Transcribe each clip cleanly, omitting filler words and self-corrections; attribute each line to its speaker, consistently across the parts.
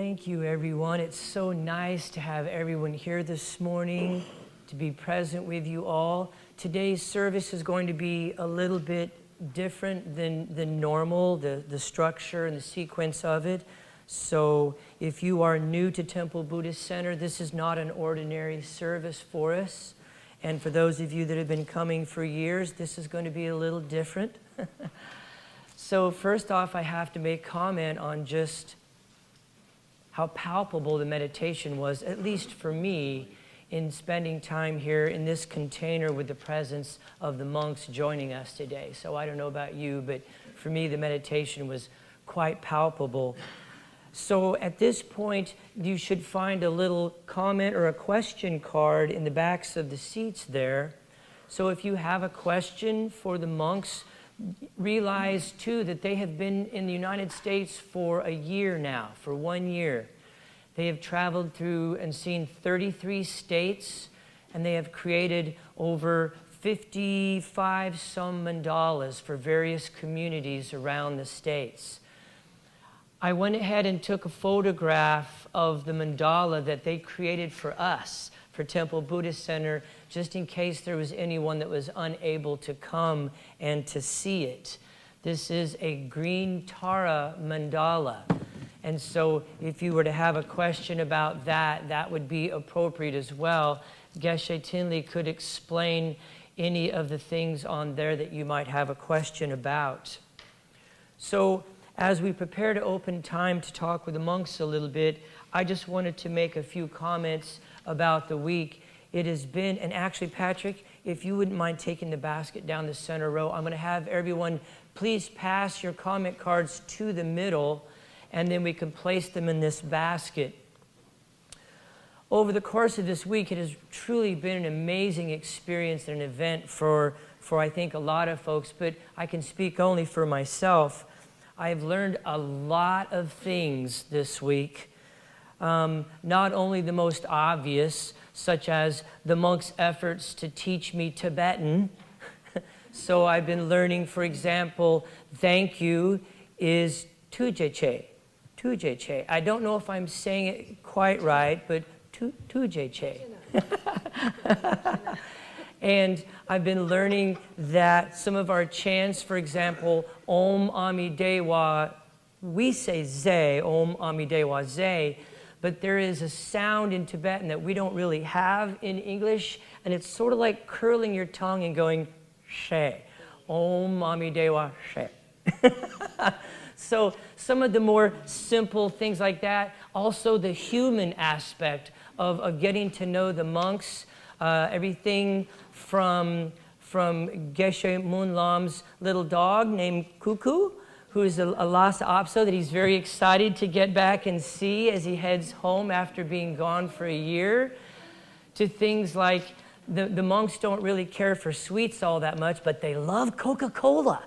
Speaker 1: Thank you, everyone. It's so nice to have everyone here this morning, to be present with you all. Today's service is going to be a little bit different than normal, the structure and the sequence of it. So if you are new to Temple Buddhist Center, this is not an ordinary service for us. And for those of you that have been coming for years, this is going to be a little different. So first off, I have to make comment on just how palpable the meditation was, at least for me, in spending time here in this container with the presence of the monks joining us today. So I don't know about you, but for me the meditation was quite palpable. So at this point, you should find a little comment or a question card in the backs of the seats there. So if you have a question for the monks, realize too that they have been in the United States for a year now, for 1 year. They have traveled through and seen 33 states, and they have created over 55 some mandalas for various communities around the states. I went ahead and took a photograph of the mandala that they created for us, for Temple Buddhist Center, just in case there was anyone that was unable to come and to see it. This is a green Tara mandala. And so if you were to have a question about that, that would be appropriate as well. Geshe Tinley could explain any of the things on there that you might have a question about. So as we prepare to open time to talk with the monks a little bit, I just wanted to make a few comments about the week. It has been, and actually, Patrick, if you wouldn't mind taking the basket down the center row, I'm going to have everyone please pass your comment cards to the middle, and then we can place them in this basket. Over the course of this week, it has truly been an amazing experience and an event for I think a lot of folks, but I can speak only for myself. I've learned a lot of things this week. Not only the most obvious, such as the monks' efforts to teach me Tibetan. So I've been learning, for example, thank you is tujeche. Tujeche. I don't know if I'm saying it quite right, but tujeche. And I've been learning that some of our chants, for example, Om Ami Dewa, we say Ze, Om Ami Dewa Ze, but there is a sound in Tibetan that we don't really have in English, and it's sort of like curling your tongue and going She. Om Ami Dewa She. So some of the more simple things like that, also the human aspect of getting to know the monks, everything from Geshe Munlam's little dog named Cuckoo, who is a Lhasa Apso that he's very excited to get back and see as he heads home after being gone for a year, to things like the monks don't really care for sweets all that much, but they love Coca-Cola.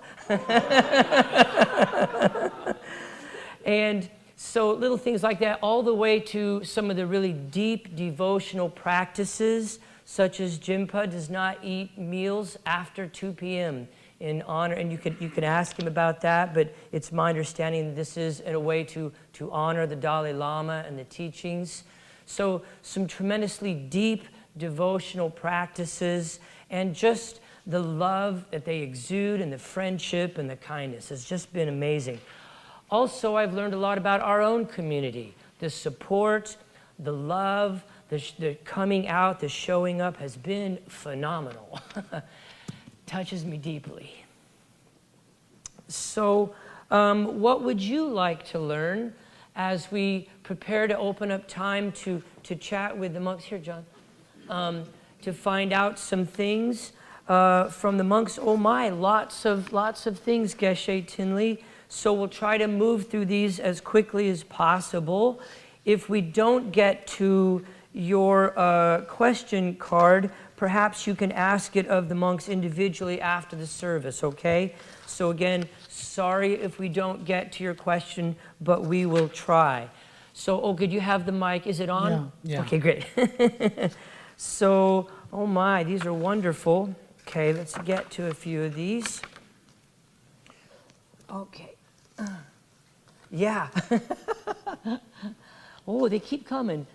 Speaker 1: And so little things like that, all the way to some of the really deep devotional practices, such as Jinpa does not eat meals after 2 p.m. in honor, and you could ask him about that, but it's my understanding that this is in a way to honor the Dalai Lama and the teachings. So some tremendously deep devotional practices, and just the love that they exude and the friendship and the kindness has just been amazing. Also, I've learned a lot about our own community. The support, the love, the coming out, the showing up has been phenomenal. Touches me deeply. So what would you like to learn as we prepare to open up time to chat with the monks? Here, John. To find out some things from the monks. Oh my, lots of things, Geshe Tinley. So we'll try to move through these as quickly as possible. If we don't get to your question card, perhaps you can ask it of the monks individually after the service, okay? So again, sorry if we don't get to your question, but we will try. So, Olga, do you have the mic? Is it on?
Speaker 2: Yeah.
Speaker 1: Okay, great. So, oh my, these are wonderful. Okay, let's get to a few of these. Okay. Yeah. Oh, they keep coming.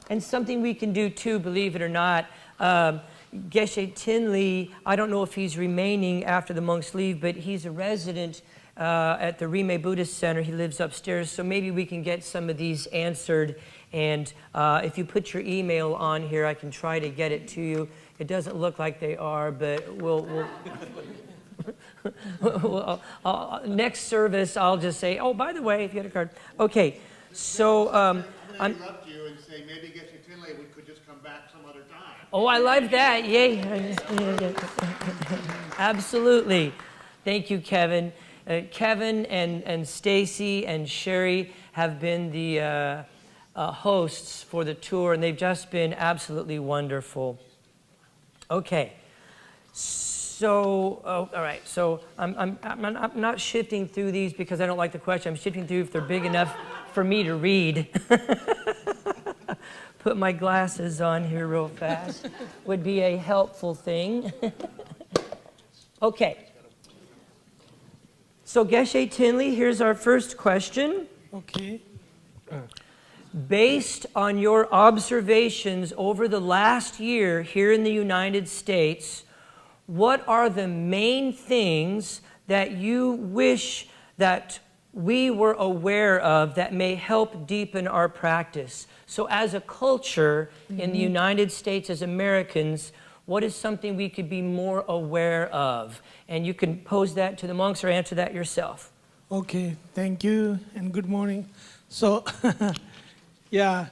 Speaker 1: And something we can do too, believe it or not, Geshe Tinley, I don't know if he's remaining after the monks leave, but he's a resident at the Rime Buddhist Center. He lives upstairs, so maybe we can get some of these answered. And if you put your email on here, I can try to get it to you. It doesn't look like they are, but we'll next service, I'll just say, oh, by the way, if you had a card. Okay, so
Speaker 2: I'm interrupt you and say maybe Geshe Tinley, we could just come back some other time.
Speaker 1: Oh, I love that. Yay. Absolutely. Thank you, Kevin. Kevin and Stacy and Sherry have been the hosts for the tour, and they've just been absolutely wonderful. Okay. So, all right. So I'm not shifting through these because I don't like the question. I'm shifting through if they're big enough for me to read. Put my glasses on here real fast would be a helpful thing. Okay. So Geshe Tinley, here's our first question.
Speaker 3: Okay.
Speaker 1: Based on your observations over the last year here in the United States, what are the main things that you wish that we were aware of that may help deepen our practice? So as a culture in the United States, as Americans, what is something we could be more aware of? And you can pose that to the monks or answer that yourself.
Speaker 3: Okay, thank you and good morning. So, yeah,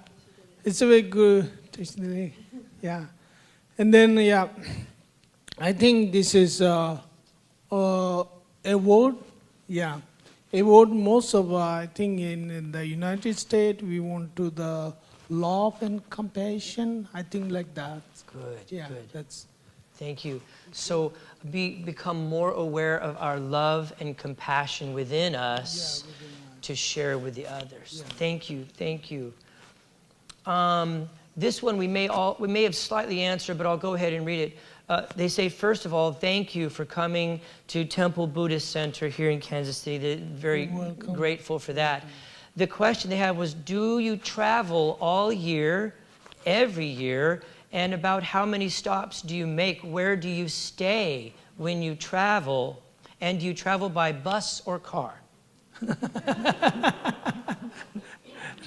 Speaker 3: it's a very good testimony. Yeah. And then, yeah, I think this is a word. Yeah. A word most of, I think in the United States, we want to the love and compassion. I think like that.
Speaker 1: Good,
Speaker 3: yeah,
Speaker 1: good.
Speaker 3: That's.
Speaker 1: Thank you. So become more aware of our love and compassion within us to share with the others. Yeah. Thank you, thank you. This one we may have slightly answered, but I'll go ahead and read it. They say, first of all, thank you for coming to Temple Buddhist Center here in Kansas City. They're very grateful for that. The question they had was, do you travel all year, every year, and about how many stops do you make? Where do you stay when you travel? And do you travel by bus or car?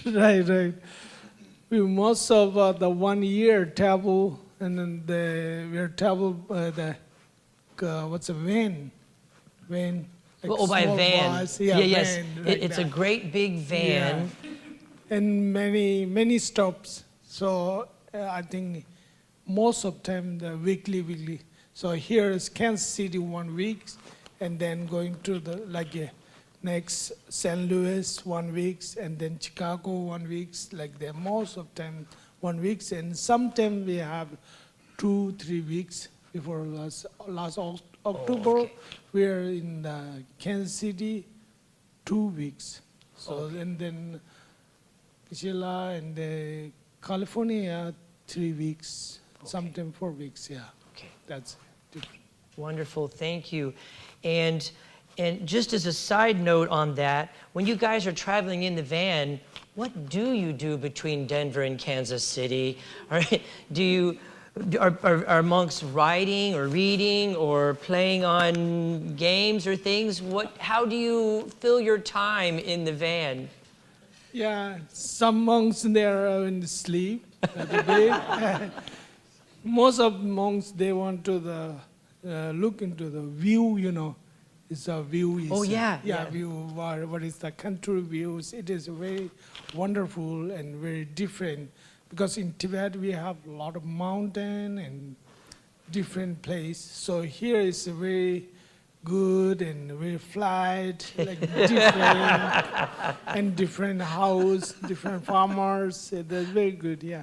Speaker 3: Right. We most of the 1 year travel, and then we travel what's a van? Van.
Speaker 1: Like by a van.
Speaker 3: Bus.
Speaker 1: Yes.
Speaker 3: Van, like
Speaker 1: it's
Speaker 3: that.
Speaker 1: a great big van.
Speaker 3: Yeah. And many stops. So I think most of time the weekly. So here is Kansas City 1 week, and then going to the next St. Louis 1 week, and then Chicago 1 week, like that. Most of time 1 week, and sometimes we have 2-3 weeks before last October.
Speaker 1: Okay.
Speaker 3: We are in the Kansas City 2 weeks. So
Speaker 1: Okay.
Speaker 3: and then Sheila and California 3 weeks.
Speaker 1: Okay.
Speaker 3: Sometimes 4 weeks, yeah.
Speaker 1: Okay.
Speaker 3: That's different.
Speaker 1: Wonderful, thank you. And just as a side note on that, when you guys are traveling in the van, what do you do between Denver and Kansas City? Are monks writing or reading or playing on games or things? How do you fill your time in the van?
Speaker 3: Yeah, some monks they are in sleep at the day. Most of monks they want to look into the view, It's a view. View. What is the country views? It is very wonderful and very different because in Tibet we have a lot of mountain and different place. So here is very good and very flat, like different and different house, different farmers. That's very good. Yeah,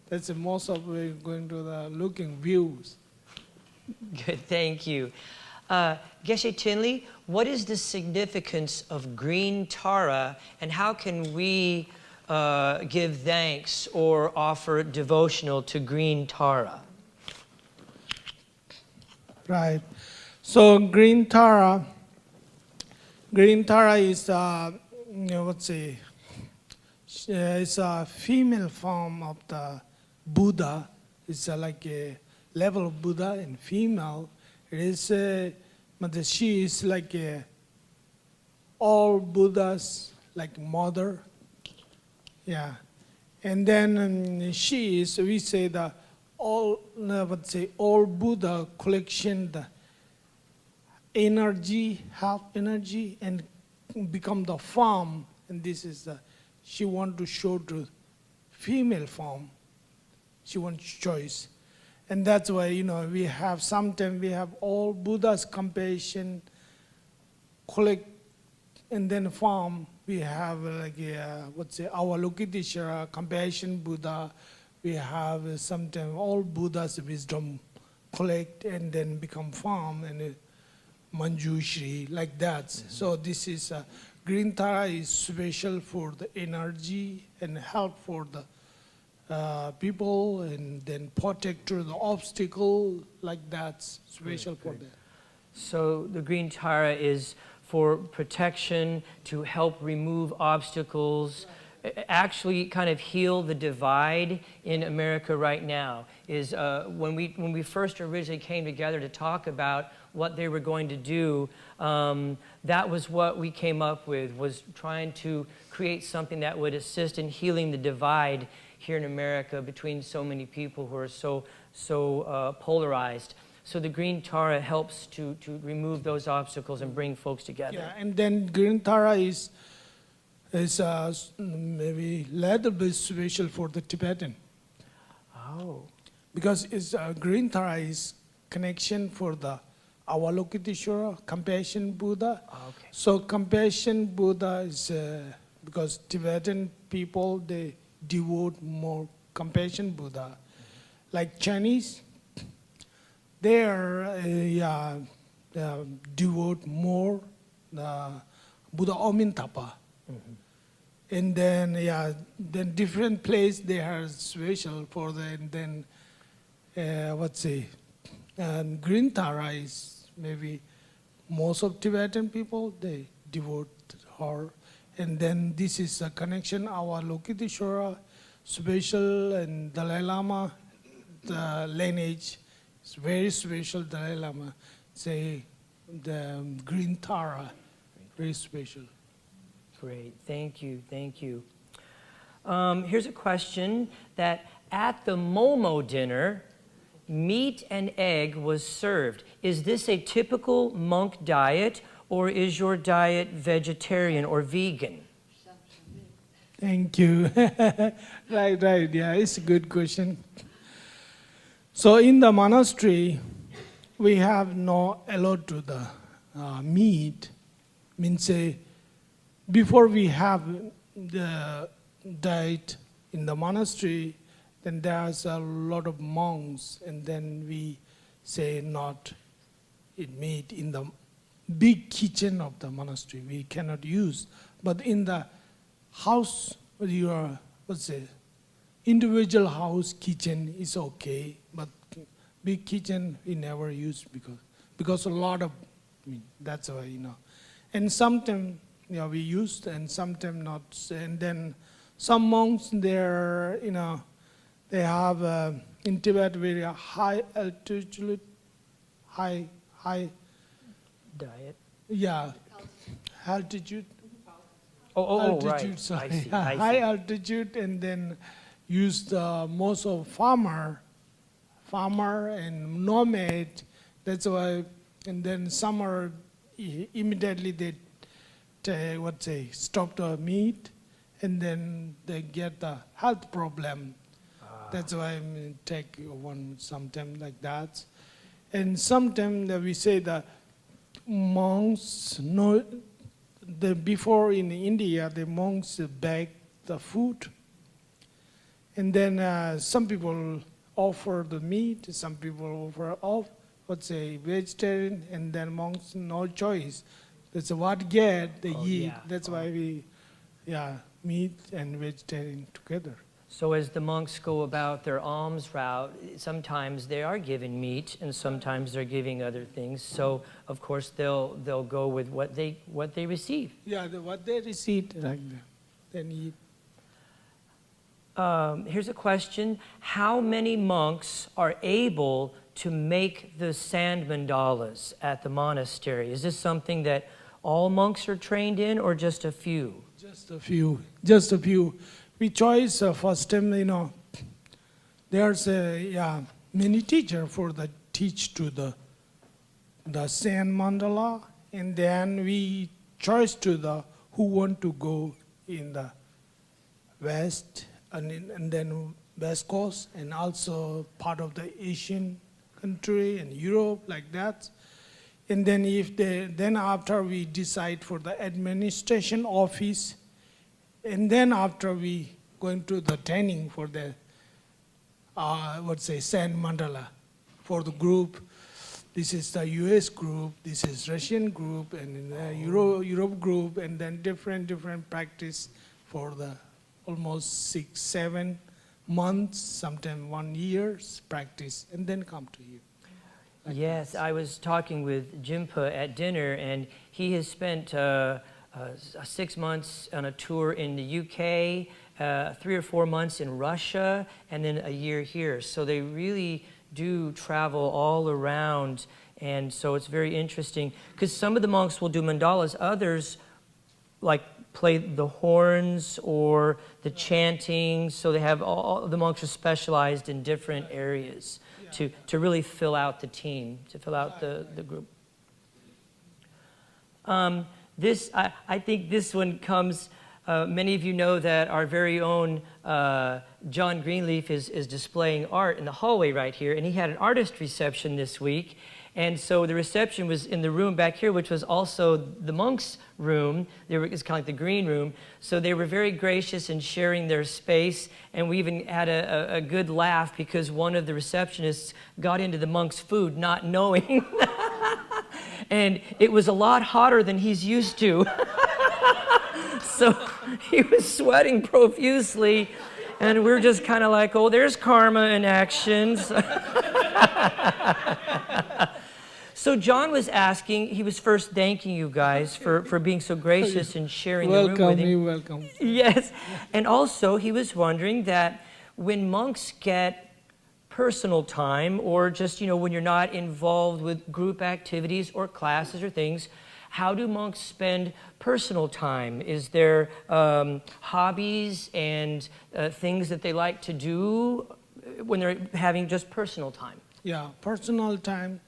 Speaker 3: that's the most of we're going to the looking views.
Speaker 1: Good, thank you. Geshe Tinley, what is the significance of green Tara, and how can we give thanks or offer devotional to green Tara?
Speaker 3: Right. So green Tara is It's a female form of the Buddha. It's like a level of Buddha and female. It is, but she is like all Buddhas, like mother. Yeah. And then she is, we say the all Buddha collection, the energy, half energy, and become the form. And this is the, she want to show to female form. She wants choice. And that's why, we have, sometimes we have all Buddha's compassion, collect, and then form. We have like Avalokiteshvara, compassion Buddha. We have sometimes all Buddha's wisdom collect and then become form, and Manjushri, like that. Mm-hmm. So this is, Green Tara is special for the energy and help for the people, and then protect through the obstacle, like that, special for that.
Speaker 1: So the Green Tara is for protection, to help remove obstacles, actually kind of heal the divide in America right now. Is when we first originally came together to talk about what they were going to do, that was what we came up with, was trying to create something that would assist in healing the divide here in America between so many people who are so polarized. So the Green Tara helps to remove those obstacles and bring folks together.
Speaker 3: Yeah, and then Green Tara is maybe a little bit special for the Tibetan.
Speaker 1: Oh.
Speaker 3: Because it's Green Tara is connection for the Avalokiteshvara, compassion Buddha.
Speaker 1: Okay.
Speaker 3: So compassion Buddha is because Tibetan people, they devote more compassion Buddha. Like Chinese, they are devote more Buddha Omintapa. Mm-hmm. And then then different place they are special for the, and then and Green Tara is maybe most of Tibetan people, they devote her. And then this is a connection, our Avalokiteshvara, special, and Dalai Lama, the lineage is very special. Dalai Lama, say the Green Tara, very special.
Speaker 1: Great, thank you. Here's a question that at the Momo dinner, meat and egg was served. Is this a typical monk diet, or is your diet vegetarian or vegan?
Speaker 3: Thank you. Right, yeah, it's a good question. So in the monastery, we have no allowed to the meat. Means before we have the diet in the monastery, then there's a lot of monks, and then we say not eat meat in the big kitchen of the monastery. We cannot use, but in the house, your individual house kitchen is okay, but big kitchen we never use because a lot of meat. That's why And sometimes we used, and sometimes not. And then some monks there, they have in Tibet very high altitude, high
Speaker 1: diet.
Speaker 3: Yeah, altitude.
Speaker 1: Altitude, right.
Speaker 3: Sorry.
Speaker 1: I see.
Speaker 3: High altitude, and then use the most of farmer and nomad. That's why, and then some are immediately they stop the meat, and then they get the health problem. That's why I take one sometime like that. And sometimes we say the monks before in India, the monks bake the food, and then some people offer the meat, some people offer vegetarian, and then monks no choice. That's what get they eat.
Speaker 1: Yeah.
Speaker 3: That's why we, meat and vegetarian together.
Speaker 1: So as the monks go about their alms route, sometimes they are given meat, and sometimes they're giving other things. So of course they'll go with what they receive.
Speaker 3: Yeah, what they receive, like that, then eat.
Speaker 1: here's a question. How many monks are able to make the sand mandalas at the monastery? Is this something that all monks are trained in, or just a few?
Speaker 3: Just a few. Just a few. We choose first time, you know, there's many teacher for the teach to the sand mandala, and then we choose to the who want to go in the west and then west coast, and also part of the Asian country and Europe, like that. And then then after we decide for the administration office, and then after we going to the training for the sand mandala for the group. This is the US group, this is Russian group, and the Europe group, and then different practice for the almost 6-7 months, sometimes 1 year's practice, and then come to you.
Speaker 1: Yes, I was talking with Jimpa at dinner, and he has spent 6 months on a tour in the UK, 3 or 4 months in Russia, and then a year here. So they really do travel all around, and so it's very interesting. Because some of the monks will do mandalas, others like play the horns or the chanting, so they have all the monks are specialized in different areas to really fill out the team, to fill out the group. I think this one comes, many of you know that our very own John Greenleaf is displaying art in the hallway right here, and he had an artist reception this week. And so the reception was in the room back here, which was also the monks' room. It's kind of like the green room. So they were very gracious in sharing their space, and we even had a good laugh because one of the receptionists got into the monks' food not knowing. And it was a lot hotter than he's used to. So he was sweating profusely, and we're just kind of like, oh, there's karma in action. So John was asking, he was first thanking you guys for being so gracious and sharing the room with him.
Speaker 3: You're welcome.
Speaker 1: Yes, and also he was wondering that when monks get personal time, or just, when you're not involved with group activities or classes or things, how do monks spend personal time? Is there hobbies and things that they like to do when they're having just personal time?
Speaker 3: Yeah, personal time.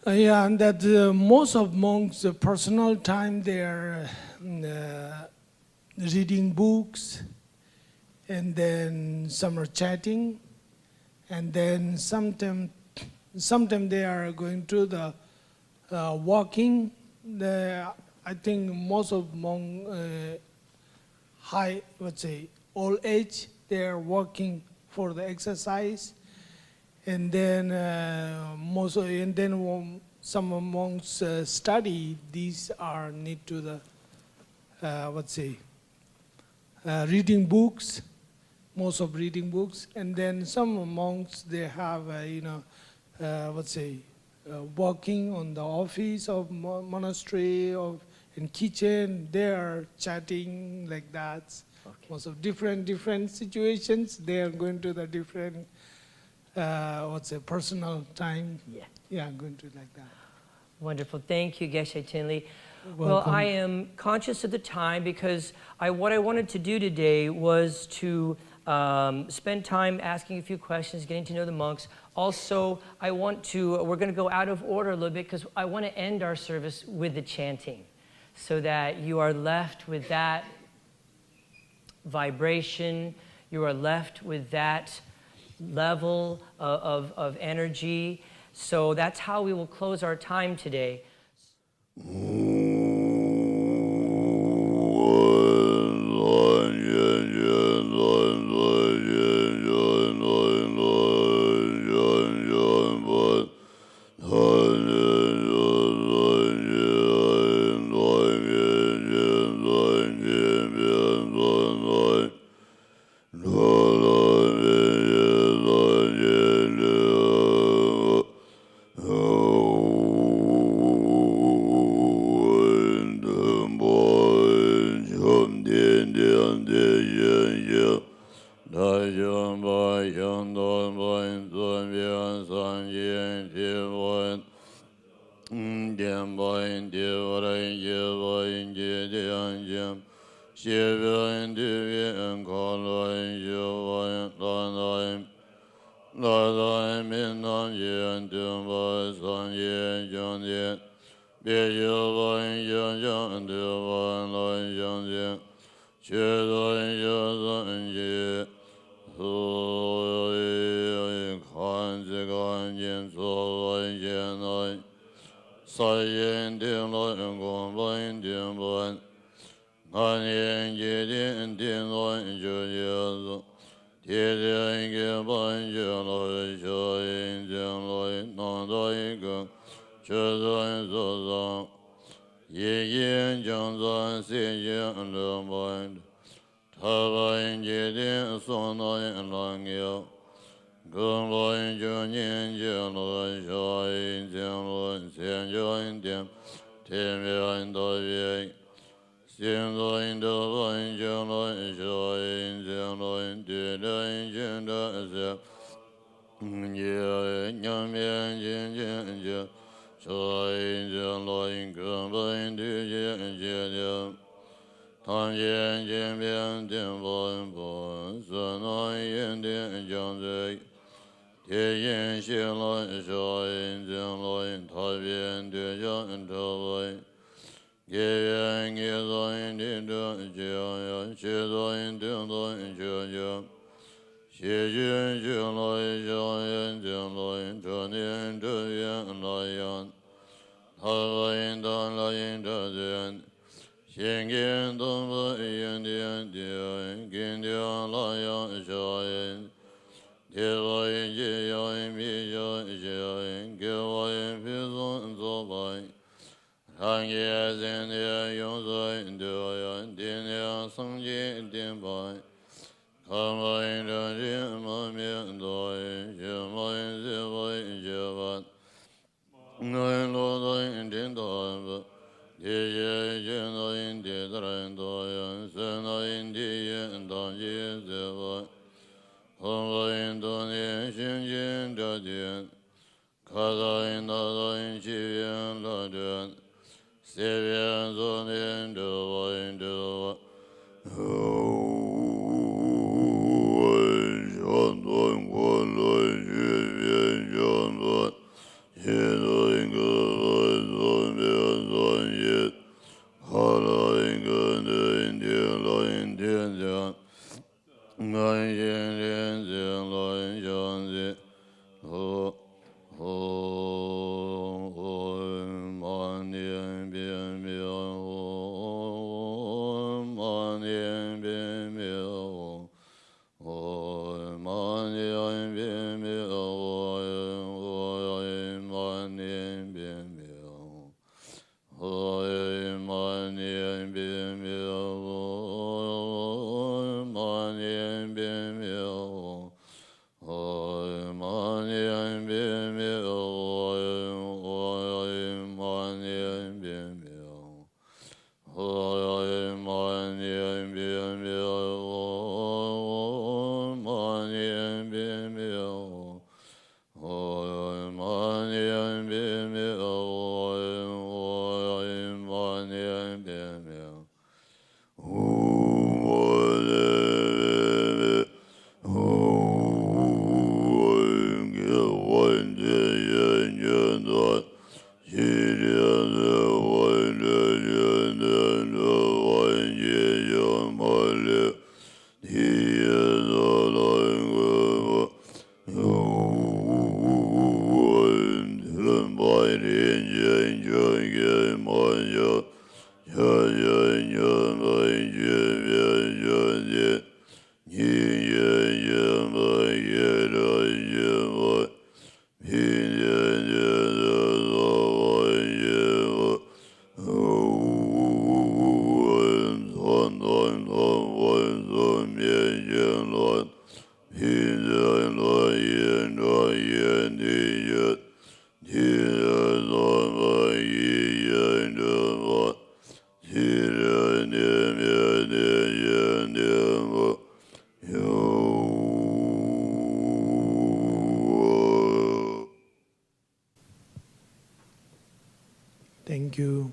Speaker 3: And that most of monks' personal time, they're reading books, and then some are chatting, and then sometimes they are going to the walking. I think most of monks, old age, they are walking for the exercise. And then some monks study. These are need to the reading books, most of reading books. And then some monks, they have working on the office of monastery or in kitchen. They are chatting like that. Okay. Most of different situations. They are going to the different. Personal time. Yeah, going to like that.
Speaker 1: Wonderful. Thank you, Geshe Tinley.
Speaker 3: Welcome.
Speaker 1: Well, I am conscious of the time because what I wanted to do today was to spend time asking a few questions, getting to know the monks. Also, we're going to go out of order a little bit because I want to end our service with the chanting so that you are left with that vibration, you are left with that level of energy. So that's how we will close our time today.
Speaker 3: Thank you.